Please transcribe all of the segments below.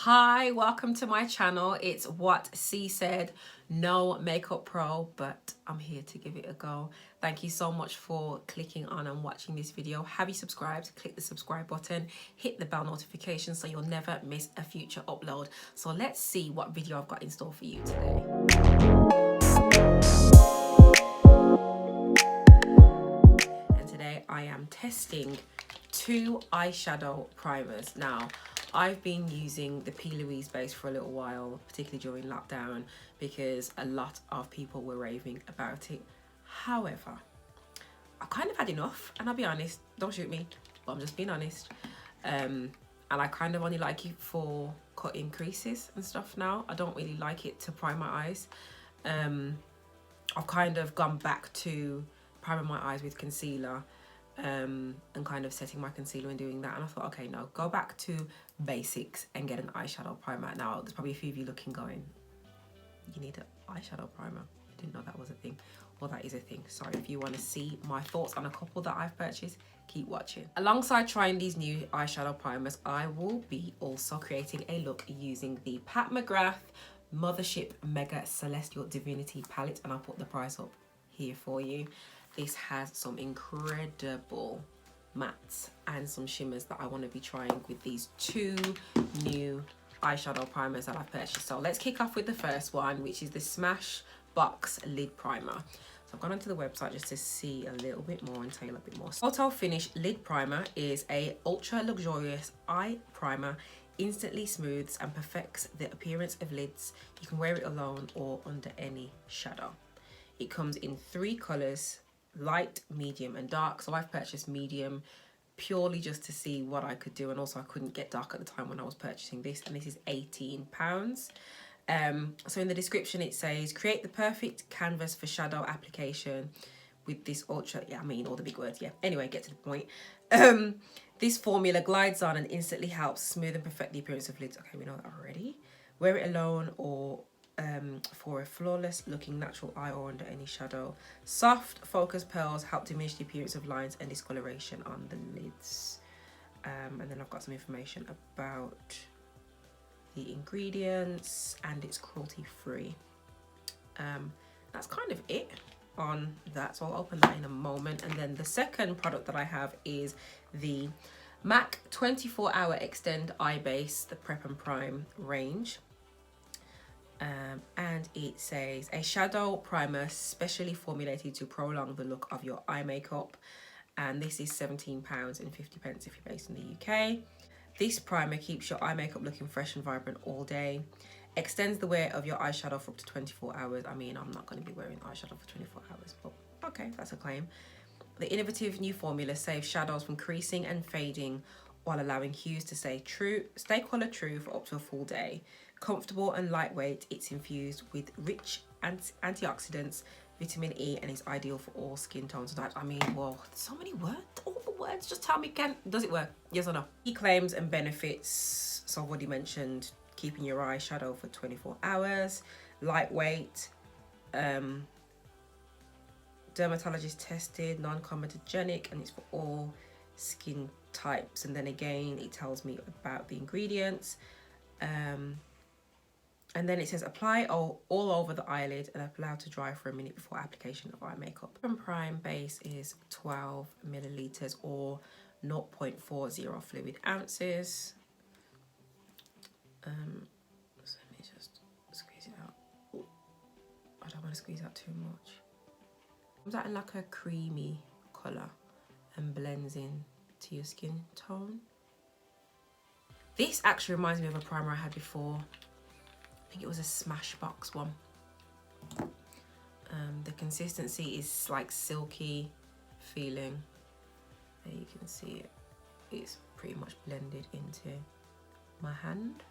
Hi, welcome to my channel. It's what C said, no makeup pro, but I'm here to give it a go. Thank you so much for clicking on and watching this video. Have you subscribed? Click the subscribe button, hit the bell notification so you'll never miss a future upload. So let's see what video I've got in store for you today. And today I am testing 2 eyeshadow primers. Now, I've been using the P. Louise base for a little while, particularly during lockdown, because a lot of people were raving about it. However, I kind of had enough, and I'll be honest, don't shoot me, but I'm just being honest. And I kind of only like it for cutting creases and stuff now. I don't really like it to prime my eyes. I've kind of gone back to priming my eyes with concealer and kind of setting my concealer and doing that, and I thought, okay, no, go back to basics and get an eyeshadow primer. Now there's probably a few of you looking going, you need an eyeshadow primer? I didn't know that was a thing. Well, that is a thing. Sorry. If you want to see my thoughts on a couple that I've purchased, keep watching. Alongside trying these new eyeshadow primers, I will be also creating a look using the Pat McGrath MTHERSHP MEGA Celestial Divinity Palette, and I'll put the price up here for you. This has some incredible mattes and some shimmers that I want to be trying with these 2 new eyeshadow primers that I've purchased. So let's kick off with the first one, which is the Smashbox Lid Primer. So I've gone onto the website just to see a little bit more and tell you a little bit more. Photo Finish Lid Primer is a ultra luxurious eye primer, instantly smooths and perfects the appearance of lids. You can wear it alone or under any shadow. It comes in 3 colors: light, medium and dark. So I've purchased medium purely just to see what I could do, and also I couldn't get dark at the time when I was purchasing this, and this is £18. So in the description it says, create the perfect canvas for shadow application with this ultra, yeah, I mean all the big words, yeah, anyway, get to the point. This formula glides on and instantly helps smooth and perfect the appearance of lids. Okay, we know that already. Wear it alone or for a flawless looking natural eye or under any shadow. Soft focused pearls help diminish the appearance of lines and discoloration on the lids. And then I've got some information about the ingredients, and it's cruelty free. That's kind of it on that, so I'll open that in a moment. And then the second product that I have is the MAC 24-hour Extend Eyebase, the Prep and Prime range. And it says a shadow primer specially formulated to prolong the look of your eye makeup, and this is £17.50 if you're based in the UK. This primer keeps your eye makeup looking fresh and vibrant all day, extends the wear of your eyeshadow for up to 24 hours. I mean, I'm not going to be wearing eyeshadow for 24 hours, but okay, that's a claim. The innovative new formula saves shadows from creasing and fading while allowing hues to stay color true for up to a full day. Comfortable and lightweight, it's infused with rich antioxidants, vitamin E, and is ideal for all skin tones. That, I mean, well, so many words, all the words, just tell me, does it work? Yes or no? Key claims and benefits. So I've already mentioned keeping your eyeshadow for 24 hours, lightweight, dermatologist tested, non-comedogenic, and it's for all skin types. And then again, it tells me about the ingredients. And then it says apply all over the eyelid and allow to dry for a minute before application of eye makeup. And Prime base is 12 milliliters or 0.40 fluid ounces. So let me just squeeze it out. Ooh, I don't want to squeeze out too much. It comes out in like a creamy colour and blends in to your skin tone. This actually reminds me of a primer I had before. I think it was a Smashbox one. The consistency is like silky feeling. There you can see it. It's pretty much blended into my hand.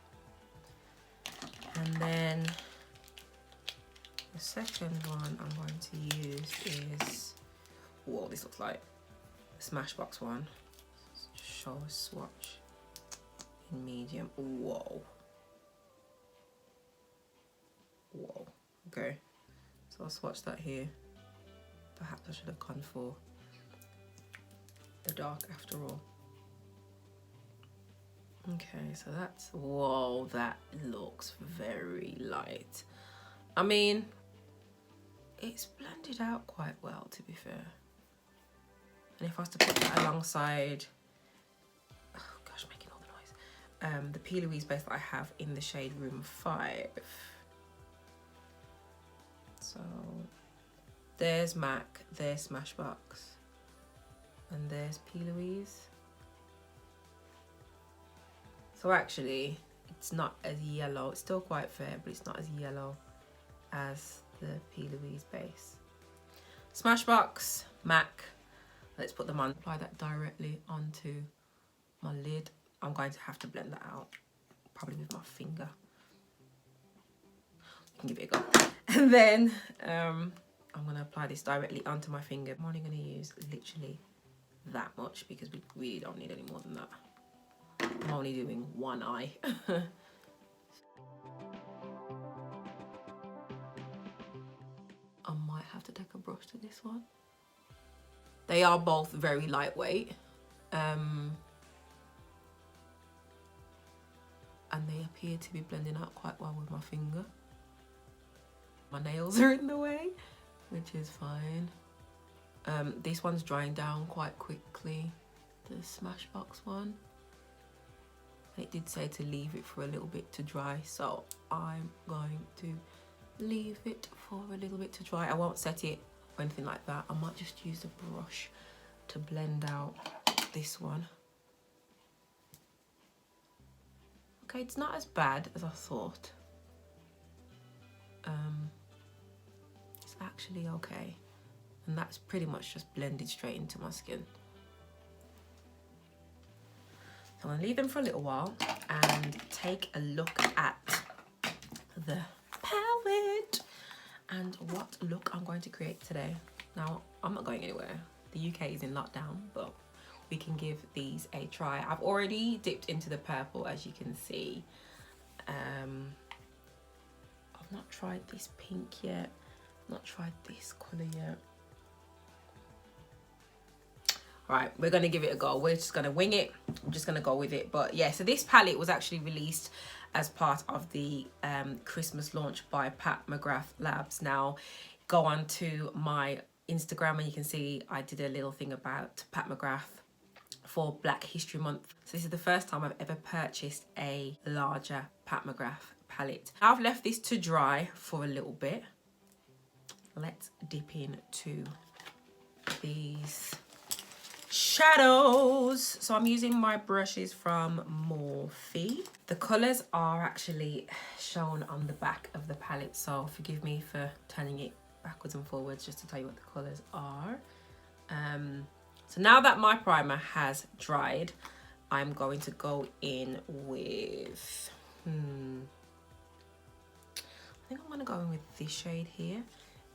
And then the second one I'm going to use is, whoa, this looks like the Smashbox one. Let's show a swatch in medium. Whoa. Whoa, okay, so I'll swatch that here. Perhaps I should have gone for the dark after all. Okay, so that's, whoa, that looks very light. I mean, it's blended out quite well, to be fair. And if I was to put that alongside, oh gosh, making all the noise, the P. Louise base that I have in the shade Room 5. So there's MAC, there's Smashbox, and there's P. Louise. So actually, it's not as yellow. It's still quite fair, but it's not as yellow as the P. Louise base. Smashbox, MAC. Let's put them on. Apply that directly onto my lid. I'm going to have to blend that out, probably with my finger. You can give it a go. And then I'm going to apply this directly onto my finger. I'm only going to use literally that much because we really don't need any more than that. I'm only doing one eye. I might have to take a brush to this one. They are both very lightweight. And they appear to be blending out quite well with my finger. My nails are in the way, which is fine. This one's drying down quite quickly, the Smashbox one. It did say to leave it for a little bit to dry, so I'm going to leave it for a little bit to dry. I won't set it or anything like that. I might just use a brush to blend out this one. Okay, it's not as bad as I thought. It's actually okay. And that's pretty much just blended straight into my skin. So I'm gonna leave them for a little while and take a look at the palette and what look I'm going to create today. Now, I'm not going anywhere. The UK is in lockdown, but we can give these a try. I've already dipped into the purple, as you can see. I've not tried this pink yet. Not tried this colour yet. Right, we're gonna give it a go. We're just gonna wing it. I'm just gonna go with it. But yeah, so this palette was actually released as part of the Christmas launch by Pat McGrath Labs. Now, go on to my Instagram and you can see I did a little thing about Pat McGrath for Black History Month. So this is the first time I've ever purchased a larger Pat McGrath palette. I've left this to dry for a little bit. Let's dip into these shadows. So I'm using my brushes from Morphe. The colours are actually shown on the back of the palette, so forgive me for turning it backwards and forwards just to tell you what the colours are. So now that my primer has dried, I'm going to go in with I think I'm going to go in with this shade here,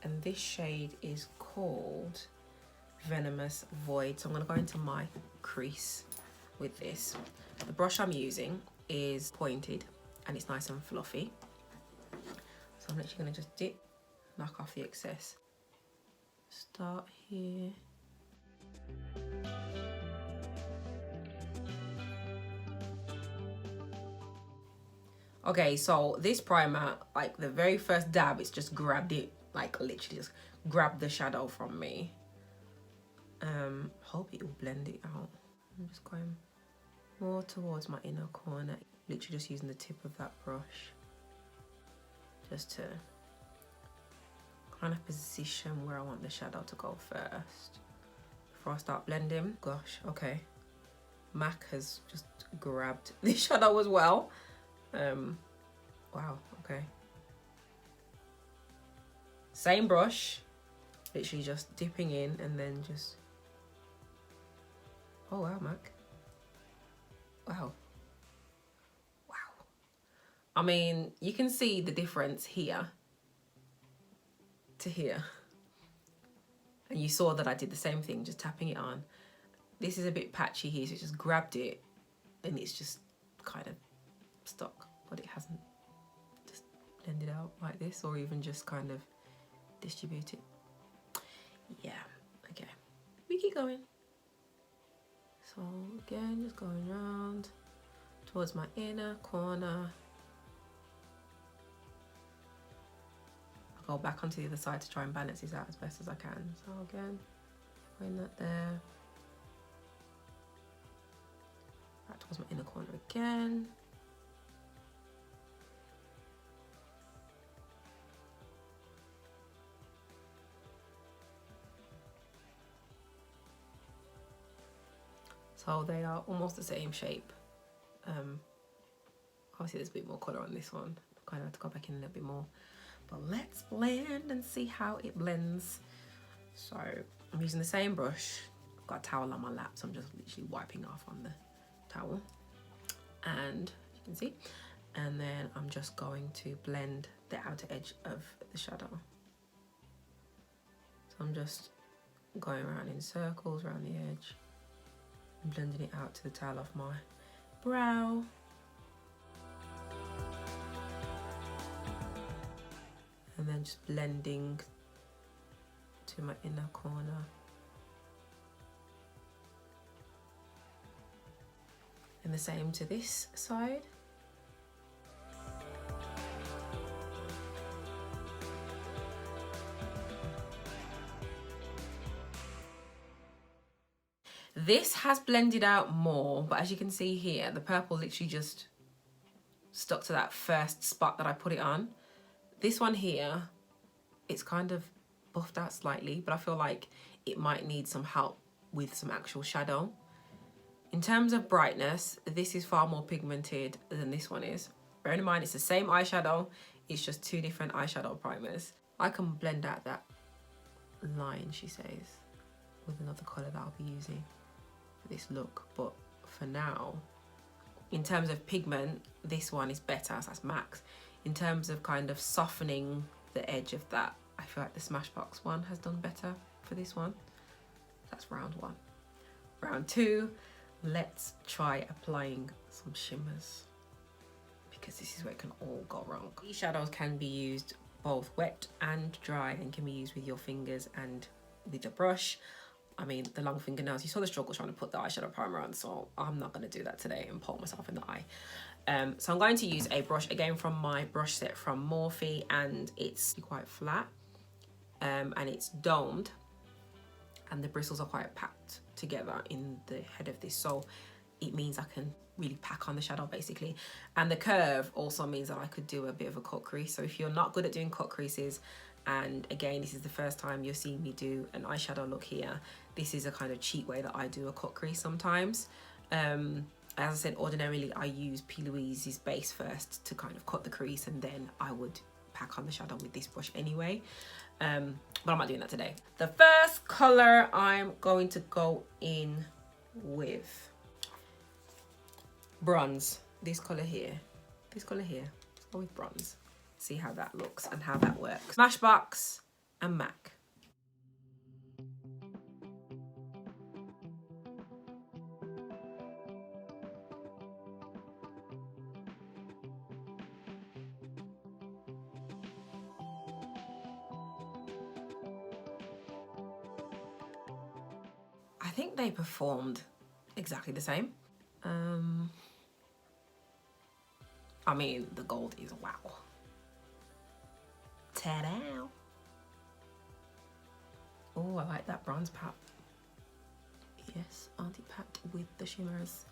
and this shade is called Venomous Void. So I'm going to go into my crease with this. The brush I'm using is pointed and it's nice and fluffy, so I'm literally going to just dip, knock off the excess, start here, okay. So this primer, like the very first dab, it's just grabbed it, like literally just grabbed the shadow from me. Hope it will blend it out. I'm just going more towards my inner corner, literally just using the tip of that brush just to kind of position where I want the shadow to go first before I start blending. Gosh, okay, MAC has just grabbed the shadow as well. Wow, okay, same brush, literally just dipping in and then just, oh wow, MAC, wow. I mean, you can see the difference here to here. And you saw that I did the same thing, just tapping it on. This is a bit patchy here, so it just grabbed it and it's just kind of stuck, but it hasn't just blended out like this or even just kind of distributed. Yeah, okay. We keep going. So again, just going around, towards my inner corner. I'll go back onto the other side to try and balance this out as best as I can. So again, putting that there. Back towards my inner corner again. So they are almost the same shape. Obviously there's a bit more colour on this one. I kind of have to go back in a little bit more. But let's blend and see how it blends. So I'm using the same brush. I've got a towel on my lap, so I'm just literally wiping off on the towel. And you can see. And then I'm just going to blend the outer edge of the shadow. So I'm just going around in circles around the edge. And blending it out to the tail of my brow. And then just blending to my inner corner. And the same to this side. This has blended out more, but as you can see here, the purple literally just stuck to that first spot that I put it on. This one here, it's kind of buffed out slightly, but I feel like it might need some help with some actual shadow. In terms of brightness, this is far more pigmented than this one is. Bearing in mind, it's the same eyeshadow, it's just two different eyeshadow primers. I can blend out that line, she says, with another colour that I'll be using for this look. But for now, in terms of pigment, this one is better, so that's max. In terms of kind of softening the edge of that, I feel like the Smashbox one has done better for this one. That's round one. Round two, let's try applying some shimmers, because this is where it can all go wrong. These shadows can be used both wet and dry, and can be used with your fingers and with a brush. I mean, the long fingernails, you saw the struggle trying to put the eyeshadow primer on, so I'm not going to do that today and poke myself in the eye. So I'm going to use a brush, again from my brush set from Morphe, and it's quite flat and it's domed, and the bristles are quite packed together in the head of this, so it means I can really pack on the shadow basically. And the curve also means that I could do a bit of a cut crease. So if you're not good at doing cut creases, and again, this is the first time you're seeing me do an eyeshadow look here, this is a kind of cheat way that I do a cut crease sometimes. As I said, ordinarily I use P. Louise's base first to kind of cut the crease, and then I would pack on the shadow with this brush anyway. But I'm not doing that today. The first color I'm going to go in with bronze. This color here. This color here. Let's go with bronze. See how that looks and how that works. Smashbox and MAC. I think they performed exactly the same. I mean, the gold is wow. Ta-da! Oh, I like that bronze Pat. Yes, Auntie Pat with the shimmers.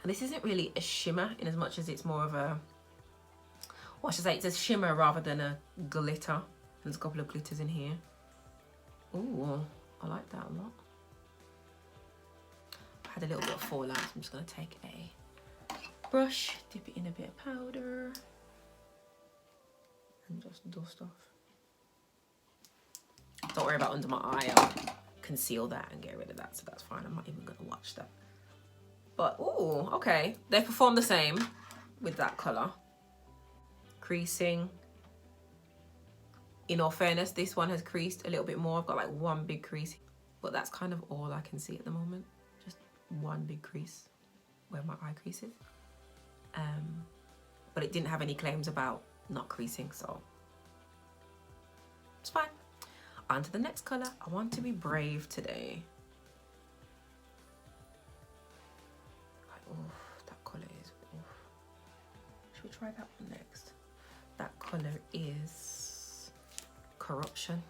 And this isn't really a shimmer in as much as it's more of a, what should I say, it's a shimmer rather than a glitter. There's a couple of glitters in here. Oh, I like that a lot. I had a little bit of fallout, so I'm just going to take a brush, dip it in a bit of powder, and just dust off. Don't worry about under my eye, I'll conceal that and get rid of that, so that's fine. I'm not even going to watch that. But, ooh, okay. They perform the same with that colour. Creasing. In all fairness, this one has creased a little bit more. I've got like one big crease, but that's kind of all I can see at the moment. Just one big crease where my eye creases. But it didn't have any claims about not creasing, so it's fine. On to the next colour. I want to be brave today. Oh, that colour is, oof. try that one next. That colour is Corruption.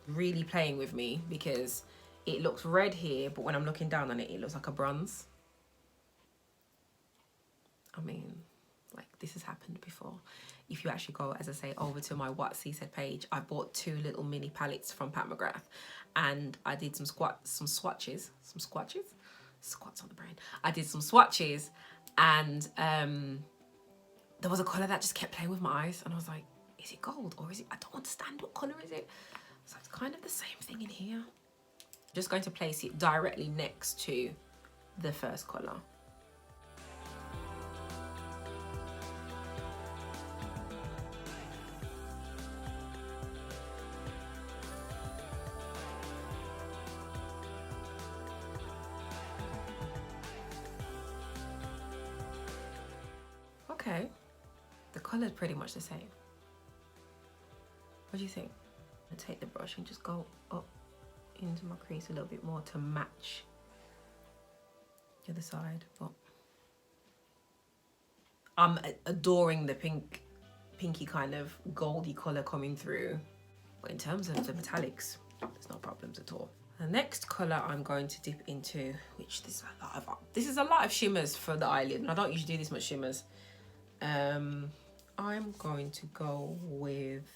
Really playing with me because it looks red here, but when I'm looking down on it, it looks like a bronze. I mean, like, this has happened before. If you actually go, as I say, over to my What She Said page, I bought 2 little mini palettes from Pat McGrath, and I did some swatches on the brain. I did some swatches, and there was a colour that just kept playing with my eyes, and I was like, is it gold or is it, I don't understand, what colour is it? So it's kind of the same thing in here. I'm just going to place it directly next to the first colour. Okay, the colour is pretty much the same. What do you think? I'm gonna take the brush and just go up into my crease a little bit more to match the other side. But I'm adoring the pinky kind of goldy colour coming through. But in terms of the metallics, there's no problems at all. The next colour I'm going to dip into, which this is a lot of shimmers for the eyelid, and I don't usually do this much shimmers. I'm going to go with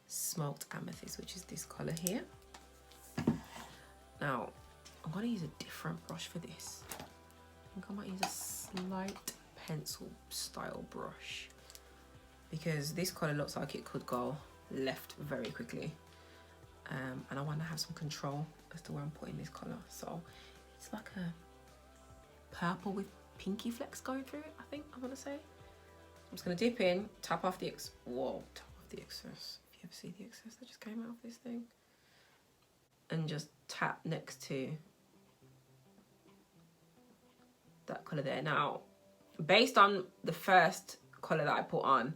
Smoked Amethyst, which is this colour here. Now, I'm going to use a different brush for this. I think I might use a slight pencil style brush, because this colour looks like it could go left very quickly. And I want to have some control as to where I'm putting this colour. So it's like a purple with pinky flecks going through it, I think I'm gonna say. I'm just gonna dip in, tap off the excess. If you ever see the excess that just came out of this thing. And just tap next to that colour there. Now, based on the first colour that I put on,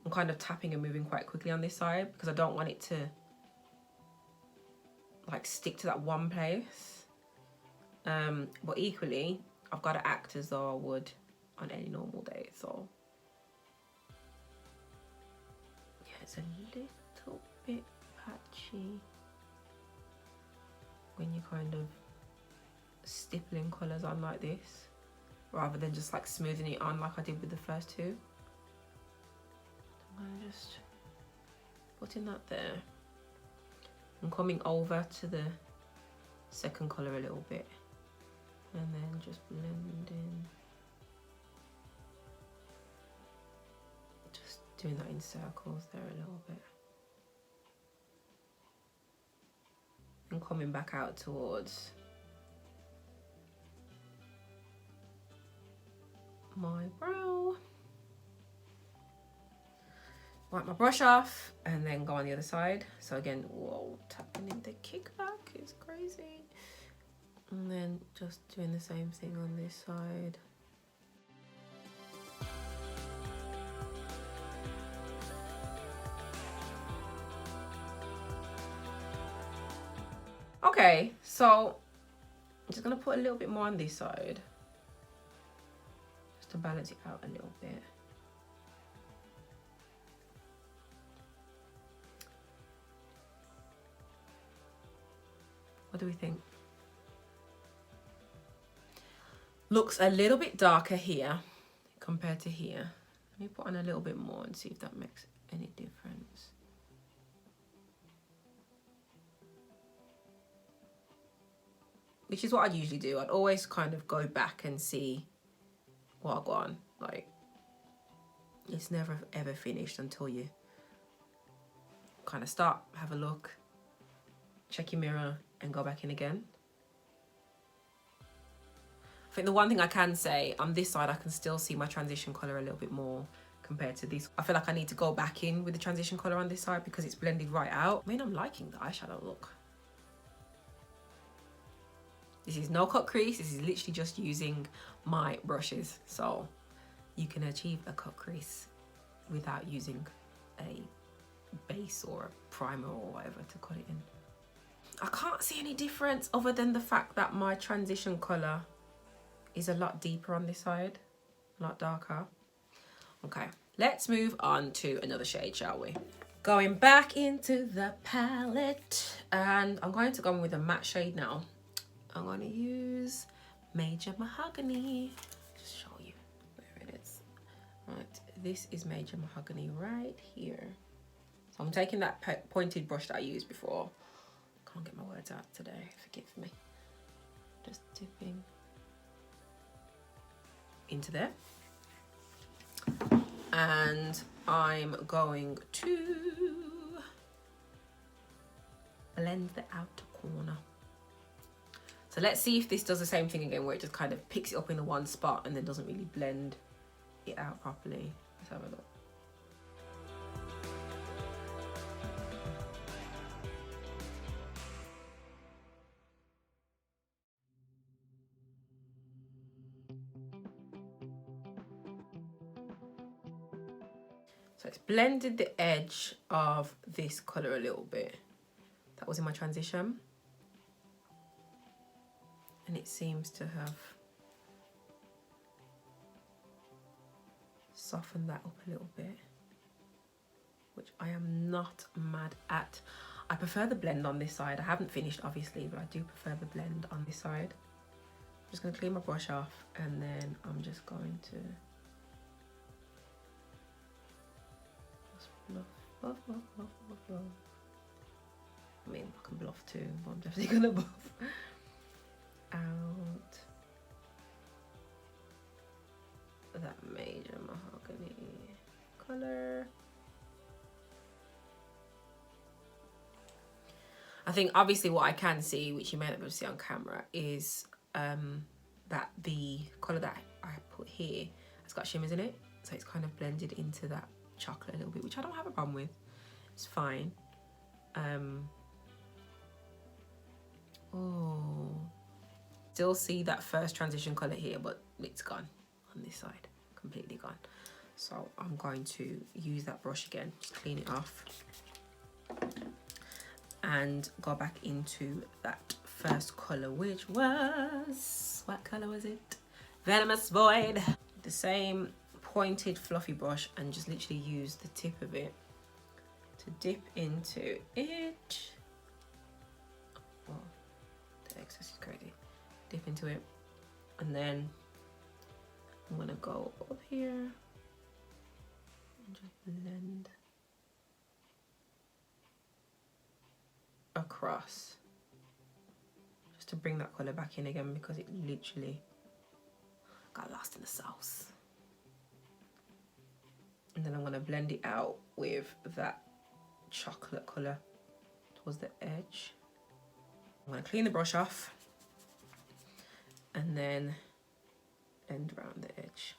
I'm kind of tapping and moving quite quickly on this side because I don't want it to like stick to that one place. But equally, I've got to act as though I would on any normal day. So yeah, it's a little bit patchy when you kind of stippling colours on like this, rather than just like smoothing it on like I did with the first two. I'm gonna just putting that there. I'm coming over to the second colour a little bit, and then just blending, just doing that in circles there a little bit, and coming back out towards my brow. Wipe my brush off and then go on the other side. So again, whoa, tapping in the kickback is crazy. And then just doing the same thing on this side. Okay, so I'm just gonna put a little bit more on this side, just to balance it out a little bit. What do we think? Looks a little bit darker here compared to here. Let me put on a little bit more and see if that makes any difference. Which is what I'd usually do. I'd always kind of go back and see what I got on. Like, it's never ever finished until you kind of start, have a look, check your mirror, and go back in again. I think the one thing I can say, on this side I can still see my transition colour a little bit more compared to this. I feel like I need to go back in with the transition colour on this side because it's blended right out. I mean, I'm liking the eyeshadow look. This is no cut crease, this is literally just using my brushes. So you can achieve a cut crease without using a base or a primer or whatever to cut it in. I can't see any difference other than the fact that my transition colour is a lot deeper on this side. A lot darker. Okay, let's move on to another shade, shall we? Going back into the palette, and I'm going to go in with a matte shade now. I'm going to use Major Mahogany. Just show you where it is. Right, this is Major Mahogany right here. So I'm taking that pointed brush that I used before. Can't get my words out today, forgive me. Just dipping into there. And I'm going to blend the outer corner. So let's see if this does the same thing again, where it just kind of picks it up in the one spot and then doesn't really blend it out properly. Let's have a look. So it's blended the edge of this colour a little bit. That was in my transition. And it seems to have softened that up a little bit, which I am not mad at. I prefer the blend on this side. I haven't finished obviously, but I do prefer the blend on this side. I'm just going to clean my brush off, and then I'm just going to bluff. I mean, I can bluff too, but I'm definitely gonna buff out that Major Mahogany color. I think obviously what I can see, which you may not be able to see on camera, is that the color that I put here has got shimmers in it, so it's kind of blended into that chocolate a little bit, which I don't have a problem with. It's fine. Oh, still see that first transition color here, but it's gone on this side, completely gone. So I'm going to use that brush again, just clean it off, and go back into that first color, which was, what color was it? Venomous Void. The same pointed fluffy brush, and just literally use the tip of it to dip into it. Oh, the excess is crazy. Dip into it, and then I'm gonna go up here and just blend across, just to bring that color back in again, because it literally got lost in the sauce. And then I'm gonna blend it out with that chocolate color towards the edge. I'm gonna clean the brush off and then blend around the edge.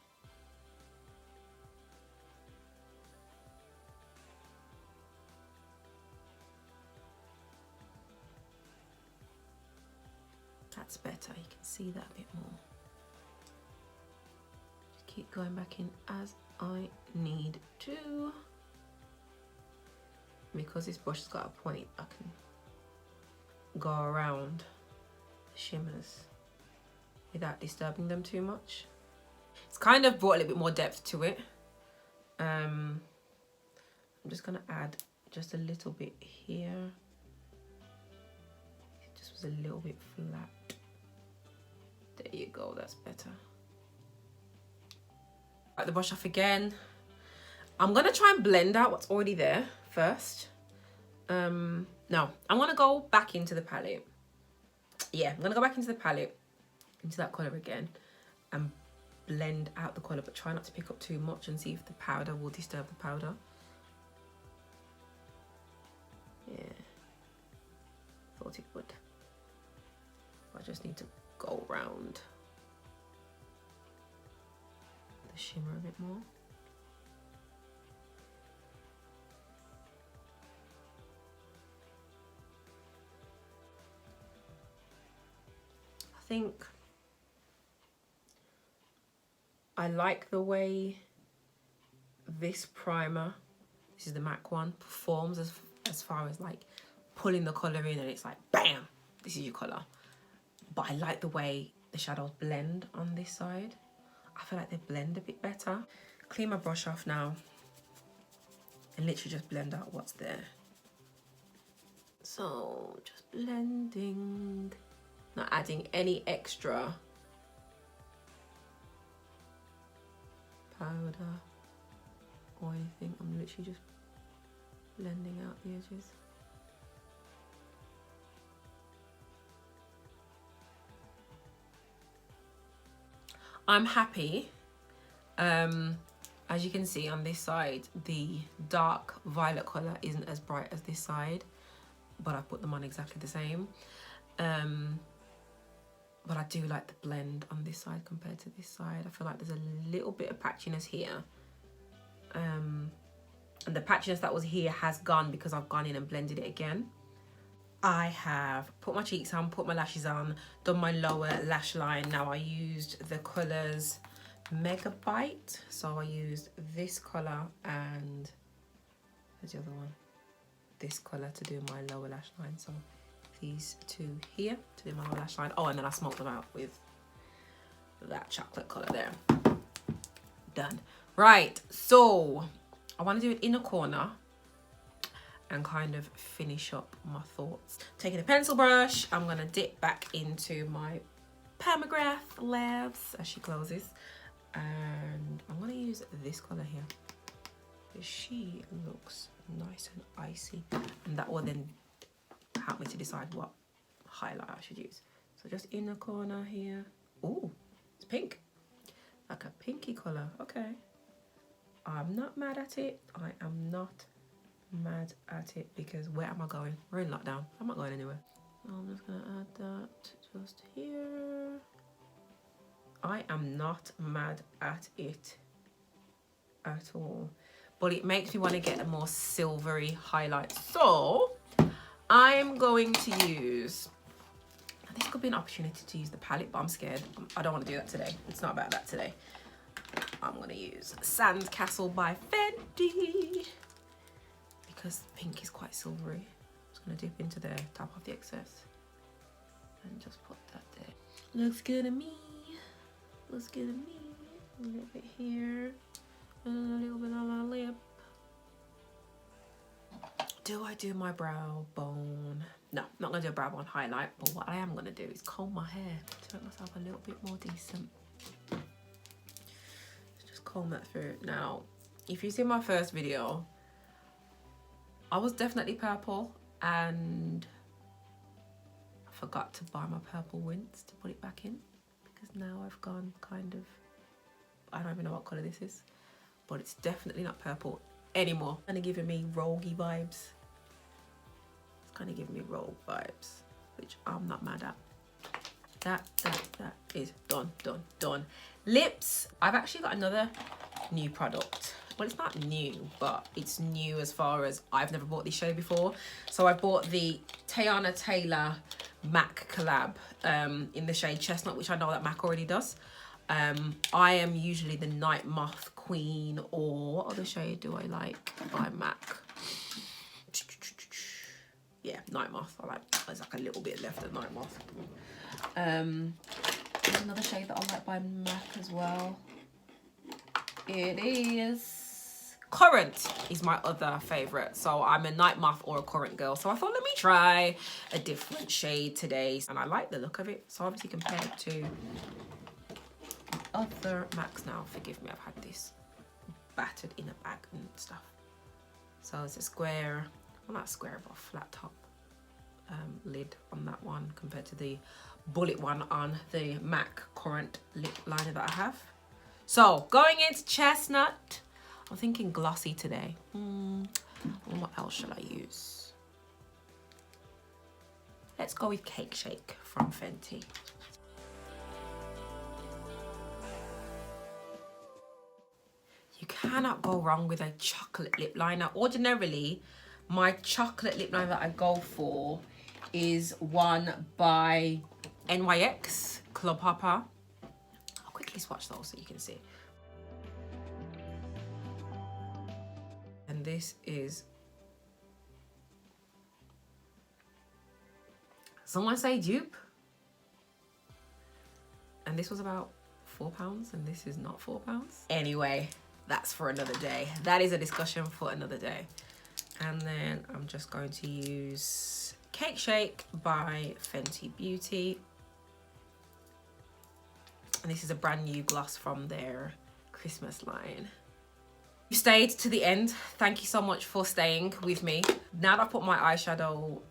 That's better, you can see that a bit more. Just keep going back in as I need to. Because this brush has got a point, I can go around the shimmers without disturbing them too much. It's kind of brought a little bit more depth to it. I'm just gonna add just a little bit here. It just was a little bit flat. There you go, that's better. Wipe the brush off again. I'm gonna try and blend out what's already there first. No, I'm gonna go back into the palette. Yeah, I'm gonna go back into the palette, into that color again, and blend out the color, but try not to pick up too much, and see if the powder will disturb the powder. Yeah, thought it would. I just need to go around the shimmer a bit more. I think I like the way this primer, this is the MAC one, performs as far as like pulling the colour in, and it's like bam, this is your colour. But I like the way the shadows blend on this side. I feel like they blend a bit better. Clean my brush off now and literally just blend out what's there. So just blending, not adding any extra powder or anything. I'm literally just blending out the edges. I'm happy. As you can see on this side, the dark violet colour isn't as bright as this side, but I put them on exactly the same. But I do like the blend on this side compared to this side. I feel like there's a little bit of patchiness here. And the patchiness that was here has gone because I've gone in and blended it again. I have put my cheeks on, put my lashes on, done my lower lash line. Now I used the colours Mega Bite. So I used this colour and where's the other one? This colour to do my lower lash line. So these two here to do my lower lash line. Oh, and then I smoked them out with that chocolate colour there. Done. Right, so I want to do an inner corner and kind of finish up my thoughts. Taking a pencil brush, I'm going to dip back into my Pat McGrath Labs as she closes. And I'm going to use this colour here. She looks nice and icy. And that will then help me to decide what highlight I should use. So just inner corner here. Oh, it's pink. Like a pinky colour. Okay. I'm not mad at it. I am not mad at it because where am I going? We're in lockdown. I'm not going anywhere. I'm just going to add that just here. I am not mad at it at all. But it makes me want to get a more silvery highlight. So I'm going to use, this could be an opportunity to use the palette, but I'm scared. I don't want to do that today. It's not about that today. I'm going to use Sandcastle by Fenty because pink is quite silvery. I'm just going to dip into there, tap off the excess and just put that there. Looks good to me. Looks good to me. A little bit here and a little bit on my lip. Do I do my brow bone? No, not going to do a brow bone highlight, but what I am going to do is comb my hair to make myself a little bit more decent. Just comb that through. Now, if you see my first video, I was definitely purple and I forgot to buy my purple wints to put it back in because now I've gone kind of, I don't even know what colour this is, but it's definitely not purple anymore. Kind of giving me roguey vibes. It's kind of giving me rogue vibes, which I'm not mad at. That is done. Lips. I've actually got another new product. Well, it's not new, but it's new as far as I've never bought this shade before. So I bought the Teyana Taylor MAC collab in the shade Chestnut, which I know that MAC already does. I am usually the Night Moth Queen, or what other shade do I like by MAC? Yeah, Night Moth. I like, there's like a little bit left of Night Moth. There's another shade that I like by MAC as well. It is Current is my other favorite. So I'm a Night Moth or a Current girl. So I thought, let me try a different shade today. And I like the look of it. So obviously compared to other MACs now, forgive me, I've had this battered in a bag and stuff. So it's a square, well not square, but a flat top lid on that one compared to the bullet one on the MAC Current lip liner that I have. So going into Chestnut, I'm thinking glossy today. What else should I use? Let's go with Cake Shake from Fenty. You cannot go wrong with a chocolate lip liner. Ordinarily, my chocolate lip liner that I go for is one by NYX Club Hopper. I'll quickly swatch those so you can see. And this is, someone say dupe. And this was about £4 and this is not £4. Anyway, that's for another day. That is a discussion for another day. And then I'm just going to use Cake Shake by Fenty Beauty. And this is a brand new gloss from their Christmas line. You stayed to the end. Thank you so much for staying with me. Now that I've put my eyeshadow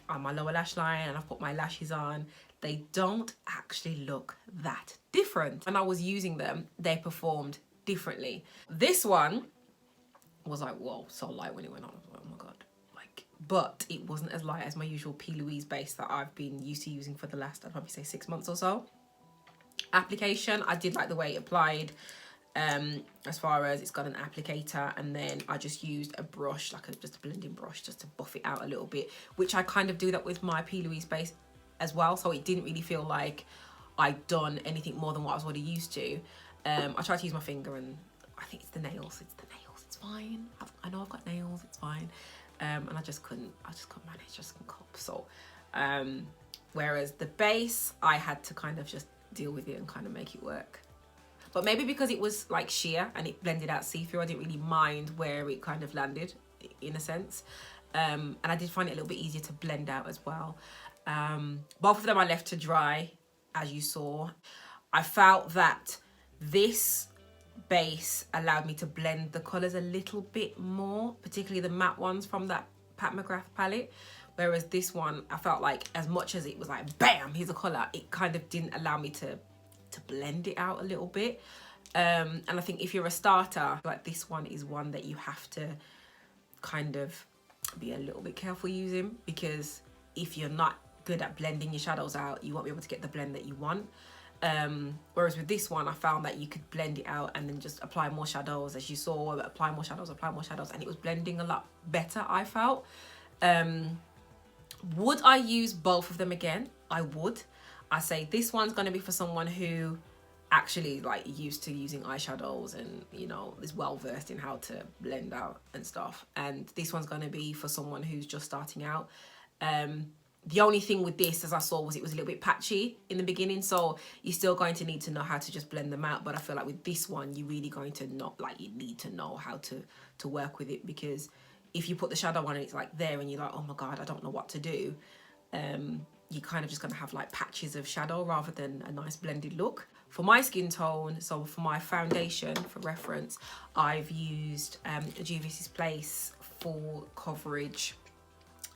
on my lower lash line and I've put my lashes on, they don't actually look that different. When I was using them, they performed differently. This one was like, whoa, so light when it went on. I was like, oh my God. Like, but it wasn't as light as my usual P. Louise base that I've been used to using for the last, I'd probably say 6 months or so. Application, I did like the way it applied. As far as it's got an applicator, and then I just used a brush, like just a blending brush, just to buff it out a little bit, which I kind of do that with my P. Louise base as well, so it didn't really feel like I'd done anything more than what I was already used to. I tried to use my finger, and I think it's the nails, it's fine. I know I've got nails, it's fine. And I just couldn't manage, just couldn't cope. So whereas the base, I had to kind of just deal with it and kind of make it work. But maybe because it was like sheer and it blended out see-through, I didn't really mind where it kind of landed, in a sense. And I did find it a little bit easier to blend out as well. Both of them I left to dry, as you saw. I felt that this base allowed me to blend the colours a little bit more, particularly the matte ones from that Pat McGrath palette. Whereas this one, I felt like as much as it was like, bam, here's a colour, it kind of didn't allow me to blend it out a little bit. And I think if you're a starter, like this one is one that you have to kind of be a little bit careful using, because if you're not good at blending your shadows out, you won't be able to get the blend that you want. Whereas with this one, I found that you could blend it out and then just apply more shadows, as you saw, apply more shadows, and it was blending a lot better, I felt. Would I use both of them again? I would. I say this one's going to be for someone who actually like used to using eyeshadows and, you know, is well versed in how to blend out and stuff. And this one's going to be for someone who's just starting out. The only thing with this, as I saw, was it was a little bit patchy in the beginning, so you're still going to need to know how to just blend them out. But I feel like with this one, you're really going to you need to know how to work with it, because if you put the shadow on and it's like there and you're like, oh my God, I don't know what to do, you're kind of just going to have like patches of shadow rather than a nice blended look. For my skin tone, so for my foundation, for reference, I've used Juvia's Place Full Coverage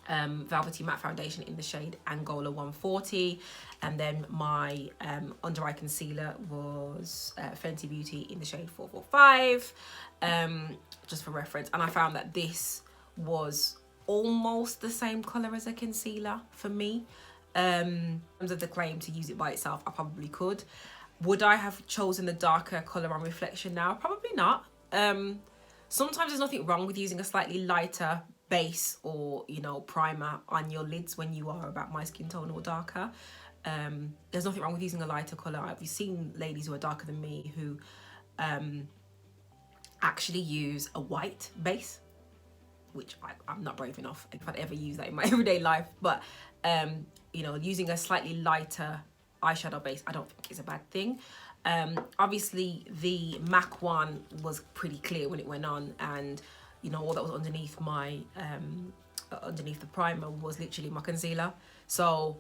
Velvety Matte Foundation in the shade Angola 140, and then my under eye concealer was Fenty Beauty in the shade 445, just for reference. And I found that this was almost the same colour as a concealer for me. In terms of the claim to use it by itself, I probably could. Would I have chosen the darker colour on reflection now? Probably not. Sometimes there's nothing wrong with using a slightly lighter base or, you know, primer on your lids when you are about my skin tone or darker. There's nothing wrong with using a lighter colour. I've seen ladies who are darker than me who actually use a white base, which I'm not brave enough if I'd ever use that in my everyday life. But you know, using a slightly lighter eyeshadow base, I don't think is a bad thing. Obviously the MAC one was pretty clear when it went on, and you know, all that was underneath my underneath the primer was literally my concealer, so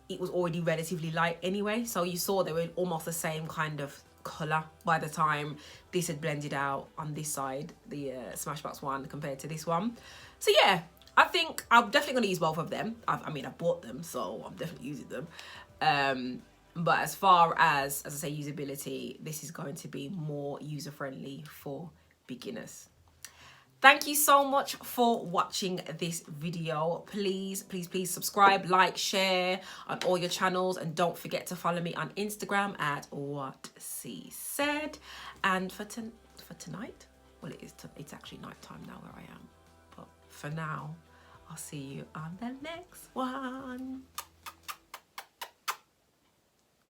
it was already relatively light anyway. So you saw they were almost the same kind of colour by the time this had blended out on this side, the Smashbox one compared to this one. So yeah, I think I'm definitely going to use both of them. I mean, I bought them, so I'm definitely using them. But as far as I say, usability, this is going to be more user-friendly for beginners. Thank you so much for watching this video. Please subscribe, like, share on all your channels, and don't forget to follow me on Instagram at WhatCSaid. And for tonight, well, it's actually night time now where I am, but for now, I'll see you on the next one.